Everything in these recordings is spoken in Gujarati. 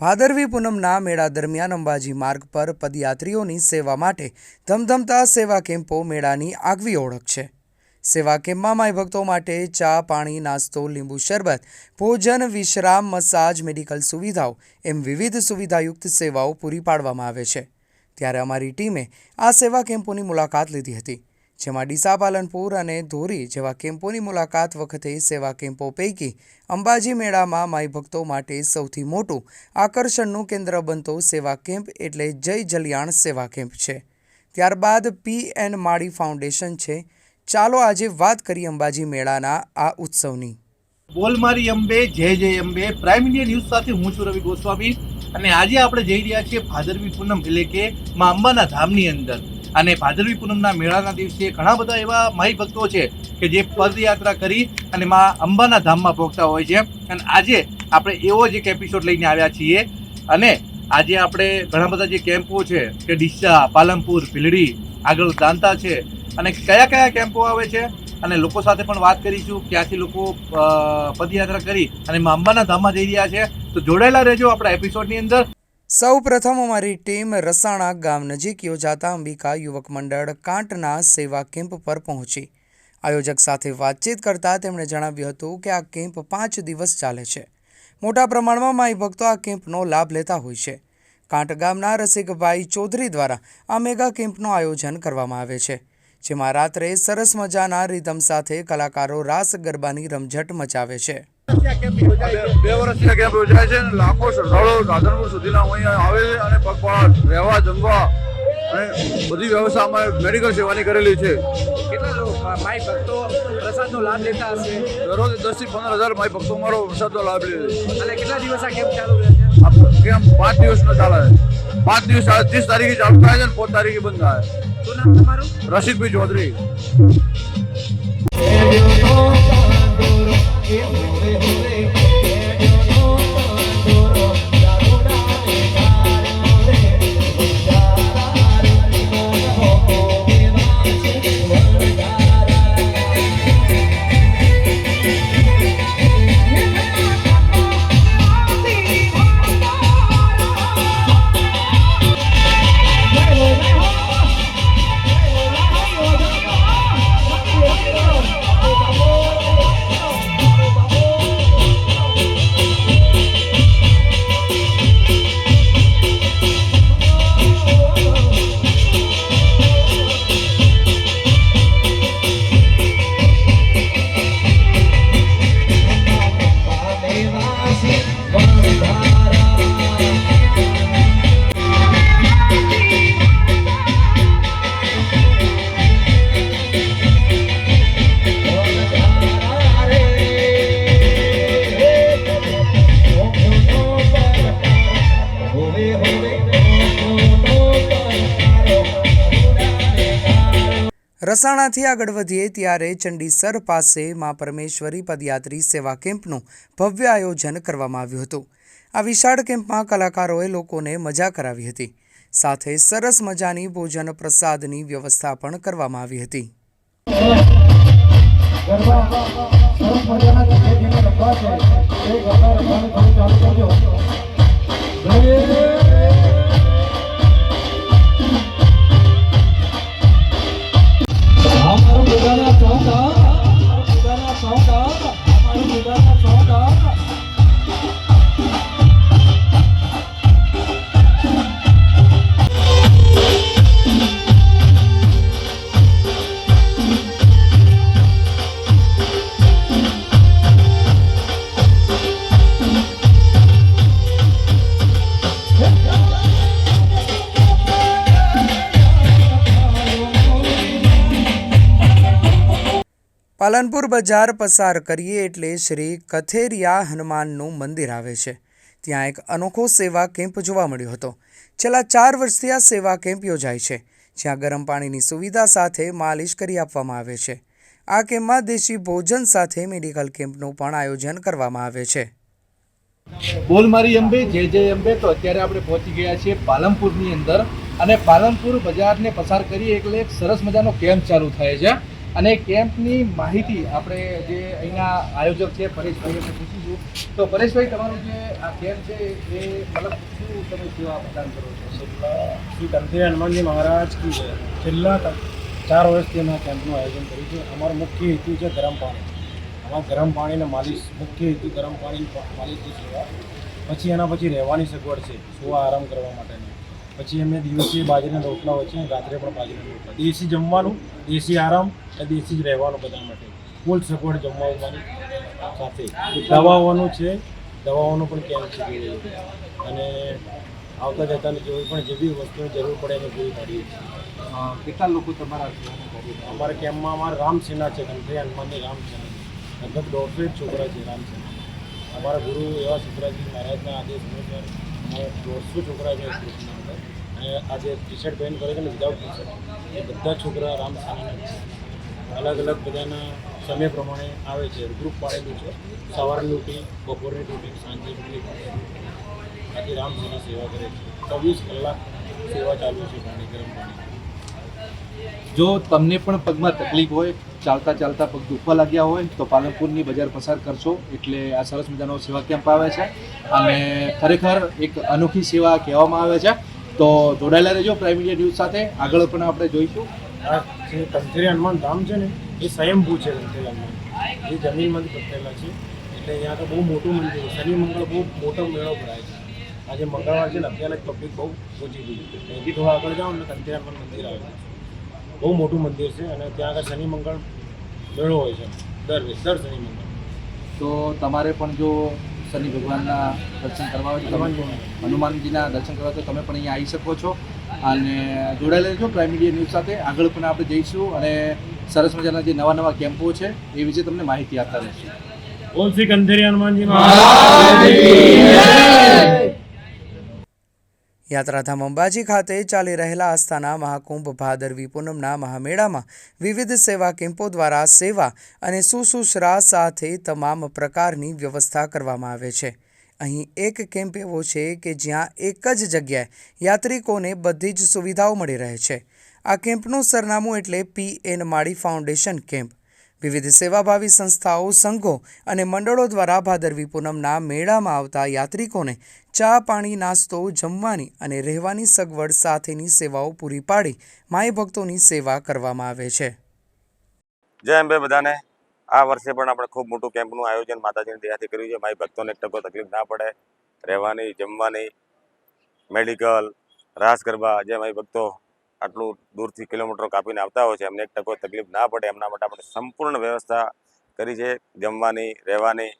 ભાદરવી પૂનમના મેળા દરમિયાન અંબાજી માર્ગ પર પદયાત્રીઓની સેવા માટે ધમધમતા સેવા કેમ્પો મેળાની આગવી ઓળખ છે। સેવા કેમ્પમાં માઈ ભક્તો માટે ચા, પાણી, નાસ્તો, લીંબુ શરબત, ભોજન, વિશ્રામ, મસાજ, મેડિકલ સુવિધાઓ એમ વિવિધ સુવિધાયુક્ત સેવાઓ પૂરી પાડવામાં આવે છે। ત્યારે અમારી ટીમે આ સેવા કેમ્પોની મુલાકાત લીધી હતી, જેમાં ડીસા, પાલનપુર અને ધોરી જેવા કેમ્પોની મુલાકાત વખતે સેવા કેમ્પો પૈકી અંબાજી મેળામાં માઈ ભક્તો માટે સૌથી મોટું આકર્ષણનું કેન્દ્ર બનતો સેવા કેમ્પ એટલે જય જલિયાણ સેવા કેમ્પ છે। ત્યારબાદ PN માળી ફાઉન્ડેશન છે। ચાલો આજે વાત કરીએ અંબાજી મેળાના આ ઉત્સવની। બોલ મારી અંબે, જય જય અંબે। પ્રાઇમ ઇન્ડિયા ન્યૂઝ સાથે હું છું રવિ ગોસ્વામી અને આજે આપણે જઈ રહ્યા છીએ ભાદરવી પૂનમ એટલે કે મા અંબાના ધામની અંદર। અને ભાદરવી પૂનમના મેળાના દિવસે ઘણા બધા એવા માઈ ભક્તો છે કે જે પદયાત્રા કરી અને મા અંબાના ધામમાં પહોંચતા હોય છે। અને આજે આપણે એવો જ એક એપિસોડ લઈને આવ્યા છીએ અને આજે આપણે ઘણા બધા જે કેમ્પો છે કે ડીસા, પાલનપુર, ભીલડી, આગળ દાંતા છે અને કયા કયા કેમ્પો આવે છે અને લોકો સાથે પણ વાત કરીશું, ક્યાંથી લોકો પદયાત્રા કરી અને મા અંબાના ધામમાં જઈ રહ્યા છે। તો જોડાયેલા રહેજો આપણા એપિસોડની અંદર। સૌ પ્રથમ અમારી ટીમ રસાણા ગામ નજીક યોજાતા અંબિકા યુવક મંડળ કાંટના સેવા કેમ્પ પર પહોંચી। આયોજક સાથે વાતચીત કરતાં તેમણે જણાવ્યું હતું કે આ કેમ્પ 5 દિવસ ચાલે છે। મોટા પ્રમાણમાં માઈ ભક્તો આ કેમ્પનો લાભ લેતા હોય છે। કાંટ ગામના રસિકભાઈ ચૌધરી દ્વારા આ મેગા કેમ્પનું આયોજન કરવામાં આવે છે, જેમાં રાત્રે સરસ મજાના રિધમ સાથે કલાકારો રાસ ગરબાની રમઝટ મચાવે છે। 2 વર્ષથી કેમ્પ યોજાય છે અને લાખો શ્રદ્ધાળુઓ રાધનપુર સુધીના અહીંયા આવે છે અને પગપાળા રહેવા, જમવા અને બધી વ્યવસ્થા અમારે મેડિકલ સેવાની કરેલી છે। કેટલા લોકો માઈ ભક્તો પ્રસાદનો લાભ લેતા હશે? દરરોજ 10 થી 15,000 માઈ ભક્તો અમારો પ્રસાદનો લાભ લે છે। અને કેટલા દિવસ આ કેમ્પ ચાલુ રહે છે? આ કેમ્પ 5 દિવસનો ચાલે છે। 5 દિવસ 30 તારીખે ચાલુ થાય છે અને 5 તારીખે બંધ થાય છે। શું નામ તમારું? રસિકભાઈ ચૌધરી। રસાણાથી આગળ વધીએ ત્યારે ચંડીસર પાસે મા પરમેશ્વરી પદયાત્રી સેવા કેમ્પનું ભવ્ય આયોજન કરવામાં આવ્યું હતું। આ વિશાળ કેમ્પમાં કલાકારોએ લોકોને મજા કરાવી હતી, સાથે સરસ મજાની ભોજન પ્રસાદની વ્યવસ્થા પણ કરવામાં આવી હતી। પાલનપુર બજાર પસાર કરીએ એટલે શ્રી કથેરિયા હનુમાનનું મંદિર આવે છે। ત્યાં એક અનોખો સેવા કેમ્પ જોવા મળ્યો હતો। છેલ્લા 4 વર્ષથી આ સેવા કેમ્પ યોજાય છે, જ્યાં ગરમ પાણીની સુવિધા સાથે માલિશ કરી આપવામાં આવે છે। આ કેમ્પમાં દેશી ભોજન સાથે મેડિકલ કેમ્પનું પણ આયોજન કરવામાં આવે છે। બોલ મારી અંબે, જય જય અંબે। તો અત્યારે આપણે પહોંચી ગયા છીએ પાલનપુરની અંદર અને પાલનપુર બજારને પસાર કરીએ એટલે એક સરસ મજાનો કેમ્પ ચાલુ થાય છે અને કેમ્પની માહિતી આપણે જે અહીંના આયોજક છે પરેશભાઈ પૂછીશું છું. તો પરેશભાઈ, તમારું જે આ કેમ્પ છે એ મતલબ શું તમે સેવા પ્રદાન કરો છો? શ્રી કંથેરી હનુમાનજી મહારાજ કી જય. છેલ્લા 4 વર્ષથી અમે આ કેમ્પનું આયોજન કર્યું છે. અમારો મુખ્ય હેતુ છે ગરમ પાણી. આમાં ગરમ પાણીને માલિશ, મુખ્ય હેતુ ગરમ પાણી માલિશની સેવા. પછી એના પછી રહેવાની સગવડ છે, સુવા આરામ કરવા માટેની. પછી અમે દિવસે બાજરીના રોટલા હોય છે, રાત્રે પણ બાજરીના રોટલા. દેશી જમવાનું, દેશી આરામ અને દેશી જ રહેવાનું બધા માટે. ફૂલ સગવડ જમવાની સાથે દવાઓનું છે, દવાઓનું પણ કેમ્પ છે. અને આવતા જતાની કોઈ પણ જે બી વસ્તુની જરૂર પડે એને પૂરી પાડીએ છીએ. કેટલા લોકો તમારા સેવાનું કાર્ય કરે? અમારા કેમ્પમાં અમારા રામસેના છે, કંથેરી હનુમાનની રામસેના. લગભગ 150 છોકરા છે રામસેના. અમારા ગુરુ એવા સુખરાજી મહારાજના આદેશ અનુસાર અમારા 150 છોકરા છે ગ્રુપની અંદર. અને આજે ટી શર્ટ પહેન કરે છે ને વિધાઉટ ટી શર્ટ, એ બધા છોકરા રામસેનાના છે. અલગ અલગ બધાના સમય પ્રમાણે આવે છે, ગ્રુપ પાડેલું છે. સવારની ડ્યુટી, બપોરની ડ્યુટી, સાંજની ડ્યુટી. આથી રામસેના સેવા કરે છે. 24 કલાક સેવા ચાલુ છે પાણી, ગરમ પાણી. જો તમને પણ પગમાં તકલીફ હોય, ચાલતા ચાલતા પગ દુખવા લાગ્યા હોય તો પાલનપુરની બજાર પસાર કરશો એટલે આ સરસ મજાનો સેવા કેમ્પ આવે છે અને ખરેખર એક અનોખી સેવા કહેવામાં આવે છે. તો જોડાયેલા રહેજો પ્રાઇમ મીડિયા ન્યૂઝ સાથે. આગળ પણ આપણે જોઈશું. આ જે કંથેરી હનુમાન ધામ છે ને, એ સ્વયંભૂ છે. કંથેરી હનુમાન એ જમીનમાંથી પથરેલા છે. એટલે અહીંયા તો બહુ મોટું મંદિર છે. શનિ મંગળ બહુ મોટો મેળો ભરાય છે. આજે મંગળવાર છે ને, અત્યારે પબ્લિક બહુ ઓછી ગઈ છે. અહીંથી થોડા આગળ જાઓ ને કંથેરી હનુમાન મંદિર આવે છે. બહુ મોટું મંદિર છે અને ત્યાં આગળ શનિ મંગળ મેળો હોય છે દર શનિ મંગળ. તો તમારે પણ જો શનિ ભગવાનના દર્શન કરવા હોય તો તમે હનુમાનજીના દર્શન કરવા તો તમે પણ અહીંયા આવી શકો છો અને જોડાયેલા રહેજો પ્રાઇમ મીડિયા ન્યૂઝ સાથે. આગળ પણ આપણે જઈશું અને સરસ મજાના જે નવા નવા કેમ્પો છે એ વિશે તમને માહિતી આપતા રહીશું. ઓમ શ્રી કંથેરી હનુમાનજી મહારાજ. યાત્રાધામ અંબાજી ખાતે ચાલી રહેલા આસ્થાના મહાકુંભ ભાદરવી પૂનમના મહામેળામાં વિવિધ સેવા કેમ્પો દ્વારા સેવા અને સુશ્રુષા સાથે તમામ પ્રકારની વ્યવસ્થા કરવામાં આવે છે. અહીં એક કેમ્પ એવો છે કે જ્યાં એક જ જગ્યાએ યાત્રિકોને બધી જ સુવિધાઓ મળી રહે છે. આ કેમ્પનું સરનામું એટલે PN માળી ફાઉન્ડેશન કેમ્પ. વિવિધ સેવાભાવી સંસ્થાઓ, સંઘો અને મંડળો દ્વારા ભાદરવી પૂનમના મેળામાં આવતા યાત્રિકોને ચા, પાણી, નાસ્તો, જમવાની અને રહેવાની સગવડ સાથેની સેવાઓ પૂરી પાડી માઈ ભક્તોની સેવા કરવામાં આવે છે. જય અંબે બધાને. આ વર્ષે પણ આપણે ખૂબ મોટું કેમ્પનું આયોજન માતાજીની દયાથી કર્યું છે. મારી ભક્તોને એક ટકો તકલીફ ના પડે, રહેવાની, જમવાની, મેડિકલ, રાસ ગરબા, જે મારી ભક્તો આટલું દૂરથી કિલોમીટરો કાપીને આવતા હોય છે એમને એક ટકો તકલીફ ના પડે એમના માટે આપણે સંપૂર્ણ વ્યવસ્થા કરી છે. જમવાની, રહેવાની,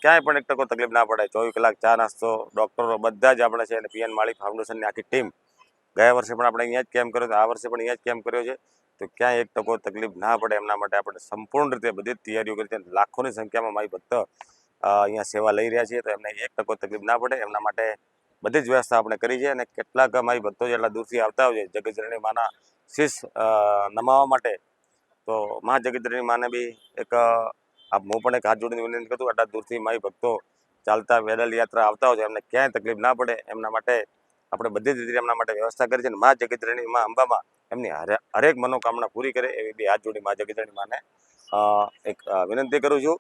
ક્યાંય પણ એક ટકો તકલીફ ના પડે. 24 કલાક ચા, નાસ્તો, ડૉક્ટરો બધા જ આપણે છે. અને PN માળી ફાઉન્ડેશનની આખી ટીમ ગયા વર્ષે પણ આપણે અહીંયા જ કેમ્પ કર્યો હતો, આ વર્ષે પણ અહીંયા જ કેમ્પ કર્યો છે. તો ક્યાંય એક ટકો તકલીફ ના પડે એમના માટે આપણે સંપૂર્ણ રીતે બધી જ તૈયારીઓ કરી છે. લાખોની સંખ્યામાં મારી ભક્ત અહીંયા સેવા લઈ રહ્યા છીએ તો એમને એક ટકો તકલીફ ના પડે એમના માટે બધી જ વ્યવસ્થા આપણે કરી છે. અને કેટલાક મારી ભક્તો જેટલા દૂરથી આવતા હોય છે જગતજનની માના શીશ નમાવવા માટે, તો મા જગતજનની માને બી એક હું પણ એક હાથ જોડીને વિનંતી કરું, આટલા દૂરથી મારી ભક્તો ચાલતા પેદલ યાત્રા આવતા હોય છે એમને ક્યાંય તકલીફ ના પડે એમના માટે આપણે બધી જ રીતે એમના માટે વ્યવસ્થા કરી છે. અને મા જગતજનની મા અંબામાં એમની હરેક મનોકામના પૂરી કરે એવી બી હાથ જોડી મા જગતજનની માને એક વિનંતી કરું છું.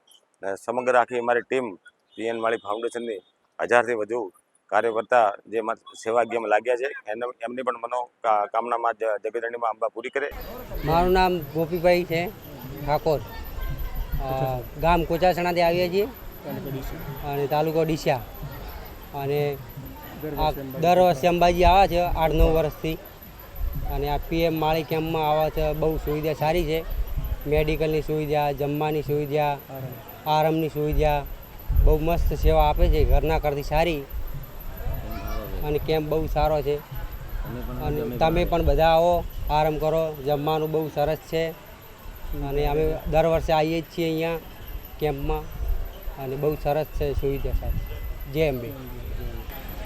સમગ્ર આખી અમારી ટીમ PN માળી ફાઉન્ડેશનની 1000થી વધુ કાર્યકર્તા જે સેવાકીયમાં લાગ્યા છે એમની પણ મનોકામનામાં જગતજનની અંબા પૂરી કરે. મારું નામ ગોપીભાઈ છે ઠાકોર. ગામ કોચાસણાથી આવીએ છીએ અને તાલુકો ડીસા. અને આ દર વર્ષે અંબાજી આવે છે 8-9 વર્ષથી. અને આ PM માળી કેમ્પમાં આવે છે. બહુ સુવિધા સારી છે. મેડિકલની સુવિધા, જમવાની સુવિધા, આરામની સુવિધા, બહુ મસ્ત સેવા આપે છે, ઘરના કરતી સારી. અને કેમ્પ બહુ સારો છે. અને તમે પણ બધા આવો, આરામ કરો. જમવાનું બહુ સરસ છે. અને અમે દર વર્ષે આવીએ જ છીએ અહીંયા કેમ્પમાં અને બહુ સરસ છે સુવિધા સાથે. જય અંબે.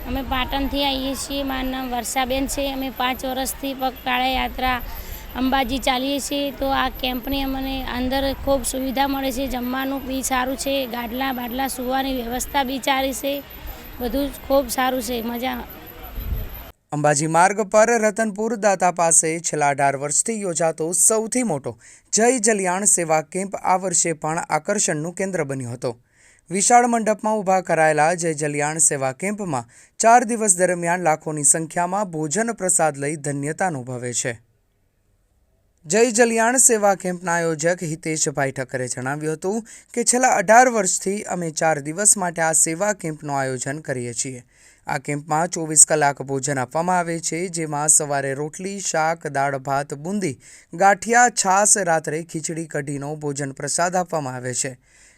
અમે પાટણથી આવીએ છીએ. મારું નામ વર્ષાબેન છે. અમે 5 વર્ષથી પગપાળા યાત્રા અંબાજી ચાલીએ છીએ. તો આ કેમ્પની અમને અંદર ખૂબ સુવિધા મળે છે. જમવાનું બી સારું છે, ગાડલા બાડલા સુવાની વ્યવસ્થા બી સારી છે. બધું જ ખૂબ સારું છે, મજા. અંબાજી માર્ગ પર રતનપુર દાતા પાસે છેલ્લા 18 વર્ષથી યોજાતો સૌથી મોટો જય જલિયાણ સેવા કેમ્પ આ વર્ષે પણ આકર્ષણનું કેન્દ્ર બન્યો હતો. વિશાળ મંડપમાં ઊભા કરાયેલા જય જલિયાણ સેવા કેમ્પમાં 4 દિવસ દરમિયાન લાખોની સંખ્યામાં ભોજન પ્રસાદ લઈ ધન્યતા અનુભવે છે. જય જલિયાણ સેવા કેમ્પના આયોજક હિતેશભાઈ ઠક્કરે જણાવ્યું હતું કે છેલ્લા 18 વર્ષથી અમે 4 દિવસ માટે આ સેવા કેમ્પનું આયોજન કરીએ છીએ. આ કેમ્પમાં 24 કલાક ભોજન આપવામાં આવે છે, જેમાં સવારે રોટલી, શાક, દાળ, ભાત, બુંદી, ગાંઠિયા, છાશ, રાત્રે ખીચડી કઢીનો ભોજન પ્રસાદ આપવામાં આવે છે.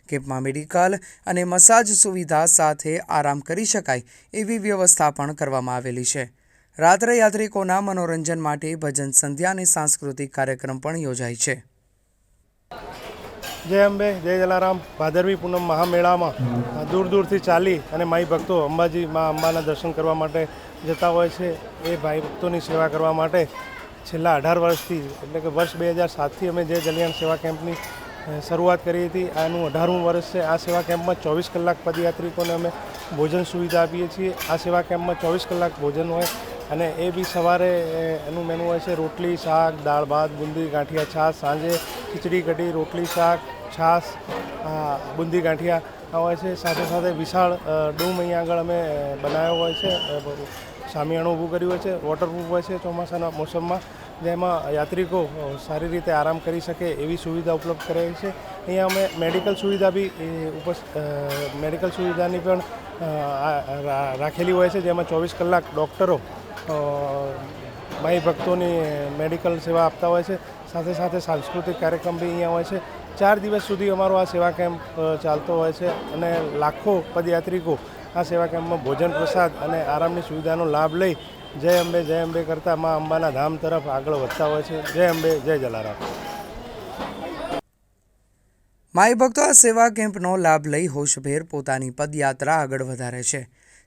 કેમ્પમાં મેડિકલ અને મસાજ સુવિધા સાથે આરામ કરી શકાય એવી વ્યવસ્થા પણ કરવામાં આવેલી છે. રાત્રે યાત્રિકોના મનોરંજન માટે ભજન સંધ્યા અને સાંસ્કૃતિક કાર્યક્રમ પણ યોજાય છે. જય અંબે, જય જલારામ. ભાદરવી પૂનમ મહામેળામાં દૂર દૂરથી ચાલી અને માઈ ભક્તો અંબાજી માં અંબાના દર્શન કરવા માટે જતા હોય છે. એ ભાઈ ભક્તોની સેવા કરવા માટે છેલ્લા 18 વર્ષથી એટલે કે વર્ષ 2007થી અમે જય જલિયાણ સેવા કેમ્પની શરૂઆત કરી હતી. આનું 18મું વર્ષ છે. આ સેવા કેમ્પમાં 24 કલાક પદયાત્રિકોને અમે ભોજન સુવિધા આપીએ છીએ. આ સેવા કેમ્પમાં 24 કલાક ભોજન હોય અને એ બી સવારે એનું મેનુ હોય છે રોટલી, શાક, દાળ, ભાત, બુંદી, ગાંઠિયા, છાશ. સાંજે ખીચડી કઢી, રોટલી, શાક, છાશ, બુંદી, ગાંઠિયા હોય છે. સાથે સાથે વિશાળ ડૂમ અહીંયા આગળ અમે બનાવ્યો હોય છે. સામિયાણું ઊભું કર્યું હોય છે. વોટરપ્રૂફ હોય છે ચોમાસાના મોસમમાં, જેમાં યાત્રિકો સારી રીતે આરામ કરી શકે એવી સુવિધા ઉપલબ્ધ કરેલી છે. અહીંયા અમે મેડિકલ સુવિધા બી મેડિકલ સુવિધાની પણ રાખેલી હોય છે, જેમાં 24 કલાક ડૉક્ટરો માઈ ભક્તોની મેડિકલ સેવા આપતા હોય છે. સાથે સાથે સાંસ્કૃતિક કાર્યક્રમ બી અહીંયા હોય છે. 4 દિવસ સુધી અમારો આ સેવા કેમ્પ ચાલતો હોય છે અને લાખો પદયાત્રિકો આ સેવા કેમ્પમાં ભોજન પ્રસાદ અને આરામની સુવિધાનો લાભ લઈ જય અંબે કરતાં મા અંબાના ધામ તરફ આગળ વધતા હોય છે. જય અંબે, જય જલારામ. માઈ ભક્તો આ સેવા કેમ્પનો લાભ લઈ હોશભેર પોતાની પદયાત્રા આગળ વધારે છે.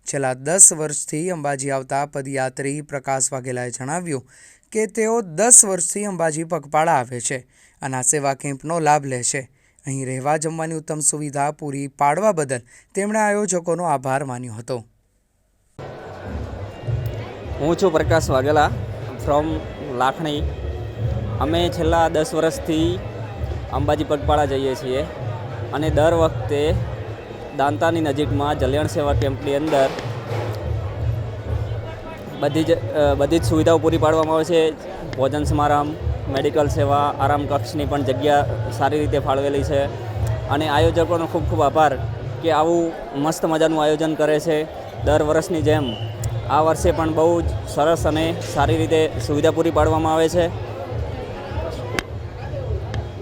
છેલ્લા 10 વર્ષથી અંબાજી આવતા પદયાત્રી પ્રકાશ વાઘેલાએ જણાવ્યું કે તેઓ 10 વર્ષથી અંબાજી પગપાળા આવે છે અને આ સેવા કેમ્પનો લાભ લે છે. અહીં રહેવા જમવાની ઉત્તમ સુવિધા પૂરી પાડવા બદલ તેમણે આયોજકોનો આભાર માન્યો હતો. હું છું પ્રકાશ વાઘેલા ફ્રોમ લાખણી. અમે છેલ્લા 10 વર્ષથી અંબાજી પગપાળા જઈએ છીએ અને દર વખતે દાંતાની નજીકમાં જલિયાણ સેવા કેમ્પની અંદર બધી જ સુવિધાઓ પૂરી પાડવામાં આવે છે. ભોજન સમારંભ, મેડિકલ સેવા, આરામ કક્ષની પણ જગ્યા સારી રીતે ફાળવેલી છે અને આયોજકોનો ખૂબ ખૂબ આભાર કે આવું મસ્ત મજાનું આયોજન કરે છે. દર વર્ષની જેમ આ વર્ષે પણ બહુ જ સરસ અને સારી રીતે સુવિધા પૂરી પાડવામાં આવે છે.